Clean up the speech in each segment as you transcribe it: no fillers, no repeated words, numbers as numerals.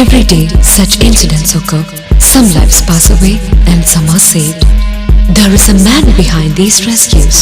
Every day, such incidents occur. Some lives pass away and some are saved. There is a man behind these rescues.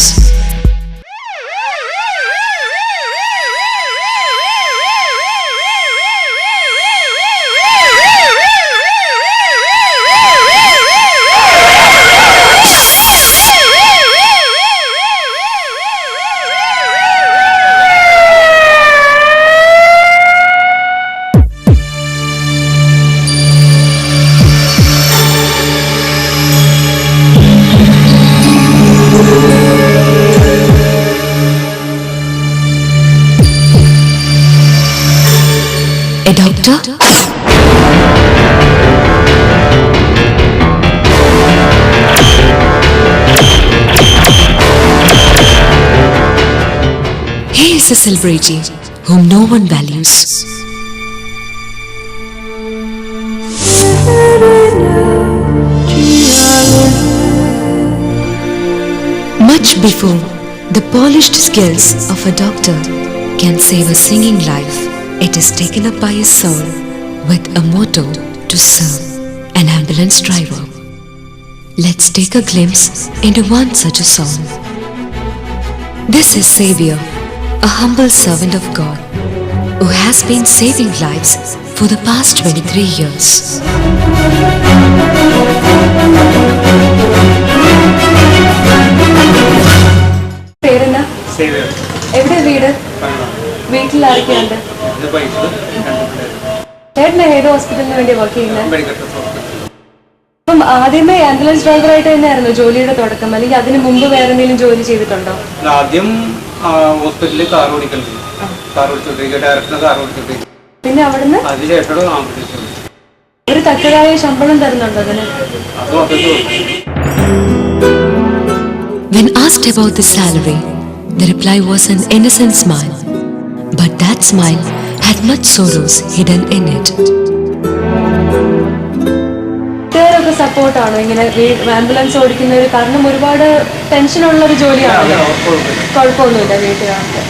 A doctor? He is a celebrity whom no one values. Much before the polished skills of a doctor can save a singing life, it is taken up by a soul with a motto to serve, an ambulance driver. Let's take a glimpse into one such a soul. This is Savior, a humble servant of God, who has been saving lives for the past 23 years. Savior. എവിടെ വീട്? വീട്ടിൽ ആരൊക്കെയുണ്ട്? ചേട്ടൻ ഏത് ഹോസ്പിറ്റലിന് വേണ്ടി work ചെയ്യുന്നത്? അപ്പം ആദ്യമേ ആംബുലൻസ് ഡ്രൈവറായിട്ട് തന്നെയായിരുന്നു ജോലിയുടെ തുടക്കം, അല്ലെങ്കിൽ അതിന് മുമ്പ് വേറെ എന്തെങ്കിലും ജോലി ചെയ്തിട്ടുണ്ടോ? ആദ്യം ഹോസ്പിറ്റലിൽ കാർ ഓടിക്കുന്നത്, ഡയറക്ടർ കാർ ഓടിച്ചിട്ട് പിന്നെ അവിടുന്ന് അതിനുശേഷം ഒരു തക്കതായ ശമ്പളം തരുന്നുണ്ടോ അതിന്? When asked about the salary, the reply was an innocent smile. But that smile had much sorrows hidden in it. വീട്ടുകാരൊക്കെ സപ്പോർട്ടാണോ ഇങ്ങനെ ആംബുലൻസ് ഓടിക്കുന്നത്? കാരണം ഒരുപാട് ടെൻഷനുള്ള ഒരു ജോലിയാണല്ലോ. കുഴപ്പമൊന്നുമില്ല വീട്ടുകാർക്ക്.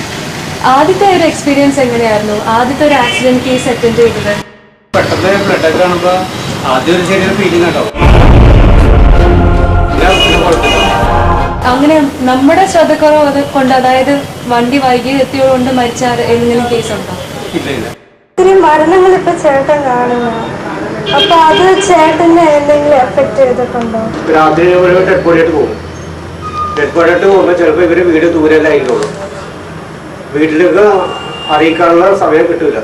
ആദ്യത്തെ ഒരു എക്സ്പീരിയൻസ് എങ്ങനെയായിരുന്നു? ആദ്യത്തെ ഒരു ആക്സിഡന്റ് കേസ് അറ്റൻഡ് ചെയ്തത്? പെട്ടെന്ന് ബ്ലഡൊക്കെ കാണുമ്പോൾ ആദ്യം ഒരു ചെറിയൊരു ഫീലിംഗ് ഉണ്ടാവും. അങ്ങനെ നമ്മുടെ ശ്രദ്ധക്കുറവ് കൊണ്ട്, അതായത് വണ്ടി വൈകി എത്തിയോണ്ട് മരിച്ച ഏതെങ്കിലും കേസുണ്ടോ? ഒത്തിരി മരണങ്ങൾ ഇപ്പൊ ചേട്ടൻ കാണുന്നു. അപ്പൊ അത് ചേട്ടനെ എന്തെങ്കിലും എഫക്ട് ചെയ്തിട്ടുണ്ടോ? രാത്രി ഒരു ഡെഡ് ബോഡിയായിട്ട് പോകും. ഡെഡ് ബോഡിയായിട്ട് പോകുമ്പോൾ ചിലപ്പോൾ ഇവര് വീട് ദൂരല്ലായിരിക്കുള്ളൂ. വീട്ടിലേക്ക് അറിയിക്കാനുള്ള സമയം കിട്ടൂല.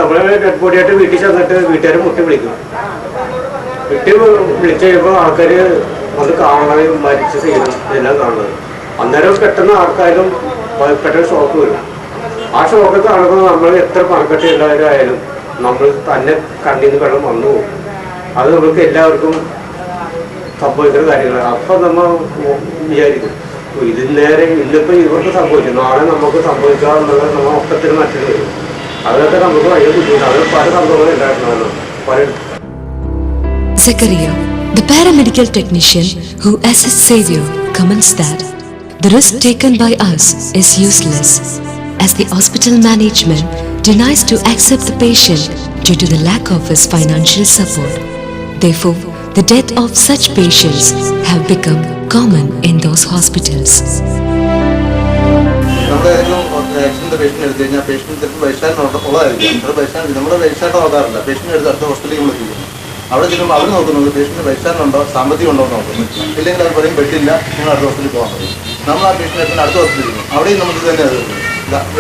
നമ്മളെ ഡെഡ് ബോഡിയായിട്ട് വീട്ടിൽ ചെന്നിട്ട് വീട്ടുകാർ മുട്ടി വിളിക്കും. വീട്ടിൽ വിളിച്ചു കഴിയുമ്പോൾ ആൾക്കാർ അത് കാണുന്നത്, മരിച്ച സീനും എല്ലാം കാണുന്നത്. അന്നേരം പെട്ടെന്ന് ആർക്കായാലും പെട്ടെന്ന് ഷോക്ക് വരും. ആ ഷോക്ക് കാണുമ്പോൾ നമ്മൾ എത്ര പണക്കെട്ട് എല്ലാവരും ആയാലും നമ്മൾ തന്നെ കണ്ണിൽ നിന്ന് വെള്ളം വന്നു പോകും. അത് നമുക്ക് എല്ലാവർക്കും സംഭവിക്കുന്ന കാര്യങ്ങളാണ്. അപ്പം നമ്മൾ വിചാരിക്കും ഇത് നേരെ ഇന്നിപ്പോൾ ഇവർക്ക് സംഭവിച്ചു, നാളെ നമുക്ക് സംഭവിക്കാറുള്ളത് നമ്മൾ ഒക്കത്തിന് മറ്റൊരു വരും. അതൊക്കെ നമുക്ക് ഭയങ്കര ബുദ്ധിമുട്ടാണ്. അത് പല സംഭവങ്ങളും ഉണ്ടായിട്ടുണ്ടായിരുന്നു. പല Zachariah, the paramedical technician who assists Savior, comments that the risk taken by us is useless, as the hospital management denies to accept the patient due to the lack of his financial support. Therefore, the death of such patients have become common in those hospitals. നമ്മുടെ accident patient എടുത്തു കഴിഞ്ഞാൽ patient ചിലപ്പോൾ വയസ്സായിട്ട് ഉള്ളതായിരിക്കും. അത് വയസ്സായിട്ട് നമ്മുടെ വയസ്സായിട്ട് നോക്കാറില്ല. പേഷ്യൻ്റ് എടുത്ത് അടുത്ത ഹോസ്പിറ്റലിൽ നമ്മൾ ചെയ്യും. അവിടെ ചെല്ലുമ്പോൾ അവർ നോക്കുന്നത് പേഷ്യൻ്റ് വയസ്സാനുണ്ടോ, സാമ്പത്തികം ഉണ്ടോ എന്ന് നോക്കുന്നു. ഇല്ലെങ്കിൽ അത് പറയും പറ്റില്ല, നിങ്ങൾ അടുത്ത ഹോസ്പിറ്റലിൽ പോകാൻ പറയും. നമ്മൾ ആ പേഷ്യൻ്റ് എടുത്ത് അടുത്ത ഹോസ്പിറ്റലിൽ പോകും. അവിടെയും നമുക്ക് തന്നെ അത്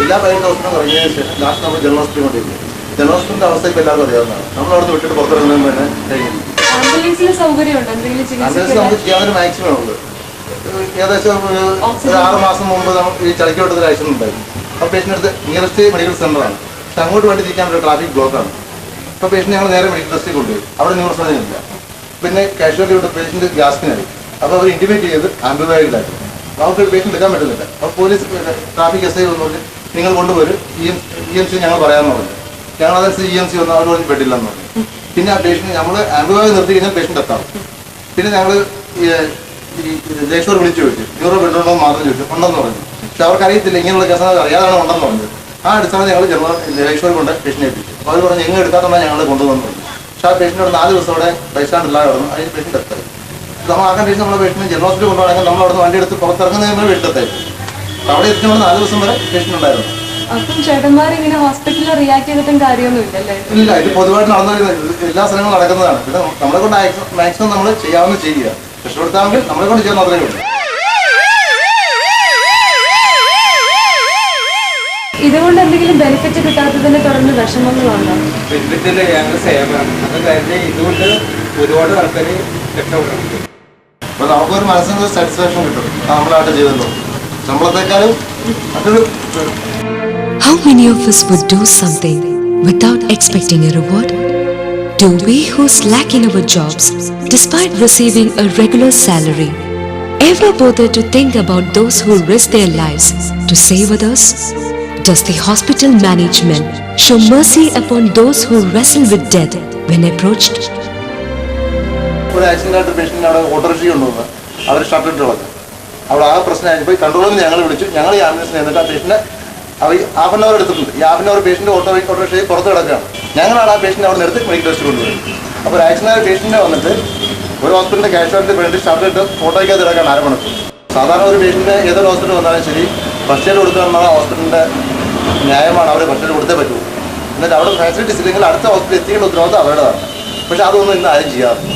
എല്ലാ പ്രൈവറ്റ് ഹോസ്പിറ്റലും കഴിഞ്ഞതിന് ശേഷം ലാസ്റ്റ് നമ്മൾ ജനറൽ ഹോസ്പിറ്റലിൽ കൊണ്ടിരിക്കും. ജനറൽ ഹോസ്പിറ്റലിൻ്റെ അവസ്ഥ ഇപ്പോൾ എല്ലാവർക്കും അറിയാവുന്നതാണ്. നമ്മൾ അവിടെ നിന്ന് വിട്ടിട്ട് പുറത്തിറങ്ങുന്നതിന് തന്നെ കഴിഞ്ഞിരിക്കും. ആംബുലൻസിന് സൗകര്യമുണ്ട്? ആംബുലൻസ് നമുക്ക് ചെയ്യാവുന്ന മാക്സിമം ഉണ്ട്. ഏകദേശം ഒരു 6 മാസം മുമ്പ് നമുക്ക് ഈ ചളിക്കോട്ടത്തിൽ ആക്സിഡന്റ് ഉണ്ടായിരുന്നു. അപ്പോൾ പേഷ്യൻ്റ് അടുത്ത് നിയറസ്റ്റ് മെഡിക്കൽ സെൻ്ററാണ്. പക്ഷെ അങ്ങോട്ട് വേണ്ടി തിരിക്കാൻ പറ്റുന്ന ട്രാഫിക് ബ്ലോക്കാണ്. ഇപ്പോൾ പേഷ്യൻ്റ് ഞങ്ങൾ നേരെ മെഡിക്കൽ ടെസ്റ്റിൽ കൊണ്ടുപോയി. അവിടെ ന്യൂറോസർജൻ ഇല്ല. പിന്നെ കാഷ്വാലിറ്റി കൊണ്ട് പേഷ്യൻ്റ് ഗ്യാസ്പിനായി. അപ്പോൾ അവർ ഇൻറ്റിമേറ്റ് ചെയ്ത് ആംബുലൻസിലാക്കി. നമുക്ക് പേഷ്യൻ്റ് എടുക്കാൻ പറ്റുന്നില്ല. അപ്പോൾ പോലീസ് ട്രാഫിക് SI വന്നുകൊണ്ട് നിങ്ങൾ കൊണ്ടുപോരും, EMC ഞങ്ങൾ പറയാമെന്ന് പറഞ്ഞു. ഞങ്ങൾ അതനുസരിച്ച് EMC വന്ന് അവർ പറഞ്ഞ് പെട്ടില്ലെന്ന് പറഞ്ഞു. പിന്നെ ആ പേഷ്യൻ്റ് നമ്മൾ ആംബുലൻസ് നിർത്തി കഴിഞ്ഞാൽ പേഷ്യൻ്റ് എത്താം. പിന്നെ ഞങ്ങൾ ഈ ദേശോർ വിളിച്ചു ചോദിച്ചു ന്യൂറോ ബെഡുണ്ടോ മാത്രം ചോദിച്ചു. ഉണ്ടെന്ന് പറഞ്ഞു. പക്ഷെ അവർക്ക് അറിയത്തില്ല ഇങ്ങനെയുള്ള കേസ് അറിയാതാണ് ഉണ്ടെന്ന് പറഞ്ഞത്. ആ അടിസ്ഥാനത്തിൽ ഞങ്ങൾ ജനറൽ കൊണ്ട് പേഷ്യൻ്റ് ഏൽപ്പിച്ചു. അപ്പോൾ അവർ പറഞ്ഞ് എങ്ങനെ എടുക്കാത്തതാണ് ഞങ്ങൾ കൊണ്ടുവന്നു. പക്ഷേ ആ പേഷ്യൻ്റ് 4 ദിവസം അവിടെ ബൈസ്റ്റാൻഡ് ഇല്ലാതെ കിടന്നു. അതിന് പേഷ്യൻ്റ് എത്തായി. നമ്മൾ ആക്കാൻ പേഷ്യൻ്റ് നമ്മുടെ പേഷ്യൻ്റ് ജനറൽ ഹോസ്പിറ്റലിൽ കൊണ്ടുപോകണമെങ്കിൽ നമ്മൾ അവിടെ നിന്ന് വണ്ടി എടുത്ത് പുറത്തിറങ്ങുന്നതിന് പേഷ്യൻ്റ് എത്തായി. അവിടെ എത്തിച്ചുകൊണ്ട് 4 ദിവസം വരെ പേഷ്യൻ്റ് ഉണ്ടായിരുന്നു. അപ്പം ചേട്ടന്മാർ ഇങ്ങനെ ഹോസ്പിറ്റലിൽ റിയാക്ട് ചെയ്തിട്ടും കാര്യമൊന്നും ഇല്ലല്ലേ? ഇല്ല, ഇത് പൊതുവായിട്ട് നടന്ന എല്ലാ സ്ഥലങ്ങളും നടക്കുന്നതാണ്. പിന്നെ നമ്മളെ കൊണ്ട് മാക്സിമം നമ്മൾ ചെയ്യാവുന്ന ചെയ്യുക. രക്ഷപ്പെടുത്താമെങ്കിൽ നമ്മളെ കൊണ്ട് ചെയ്യാൻ മാത്രമേ ഉള്ളൂ. ഇതുകൊണ്ട് എന്തെങ്കിലും ബെനിഫിറ്റ് കിട്ടാത്തതിനെ തുടർന്ന് വിഷമങ്ങളുണ്ടോ? ബെനിഫിറ്റില്ല, ഞങ്ങൾ സേവനം അത് കഴിഞ്ഞ് ഇതുകൊണ്ട് ഒരുപാട് ആൾക്കാർ രക്ഷപ്പെടുന്നുണ്ട്. അപ്പോൾ നമുക്കൊരു മനസ്സിനൊരു സാറ്റിസ്ഫാക്ഷൻ കിട്ടും. നമ്മളായിട്ട് ചെയ്തല്ലോ ശമ്പളത്തെക്കാളും മറ്റൊരു. How many of us would do something without expecting a reward? Do we who slack in our jobs despite receiving a regular salary ever bother to think about those who risk their lives to save others? Does the hospital management show mercy upon those who wrestle with death when approached? ഒരു accident ആയിട്ട് patient അവിടെ autorickshaw കൊണ്ടുവന്ന് അവർ ഷട്ടറിട്ട് കളഞ്ഞു. അവിടെ ആ പ്രശ്നമായിട്ട് പോയി കൺട്രോളിൽ നിന്ന് ഞങ്ങൾ വിളിച്ചു. ഞങ്ങൾ ഈ ആംബുലൻസിൽ എന്നിട്ട് ആ പേഷ്യൻ്റെ അവർ ഹാഫ് ആൻ അവർ എടുത്തിട്ടുണ്ട്. ഈ ഹാഫ് ആൻ അവർ പേഷ്യൻ്റ് ഓട്ടോറിക്ഷയിൽ പുറത്ത് കിടക്കുകയാണ്. ഞങ്ങളാണ് ആ പേഷ്യൻ്റ് അവിടെ നിർത്തി മെഡിക്കൽ ടെസ്റ്റ് കൊണ്ടുപോയി. അപ്പോൾ ആക്സിഡൻ്റ് ആയ പേഷ്യൻ്റ് വന്നിട്ട് ഒരു ഹോസ്പിറ്റലിൻ്റെ കാഷ്വാലിറ്റി വേണ്ടി ഷട്ടറിട്ട് ഫോട്ടോയ്ക്കകത്ത് കിടക്കാൻ ആരംഭിച്ചു. സാധാരണ ഒരു പേഷ്യൻ്റ് ഏതൊരു ഹോസ്പിറ്റൽ വന്നാലും ശരി ഫസ്റ്റ് എയ്ഡ് കൊടുക്കുകയെന്നുള്ള ഹോസ്പിറ്റലിൻ്റെ ന്യായമാണ്. അവർ ഫസ്റ്റ് എയ്ഡ് കൊടുത്തേ പറ്റൂ. എന്നിട്ട് അവിടെ ഫാസിലിറ്റീസ് ഇല്ലെങ്കിൽ അടുത്ത ഹോസ്പിറ്റലിൽ എത്തിക്കേണ്ട ഉത്തരവാദിത്തം അവരുടേതാണ്. പക്ഷേ അതൊന്നും ഇന്ന് ആരും ചെയ്യാറില്ല.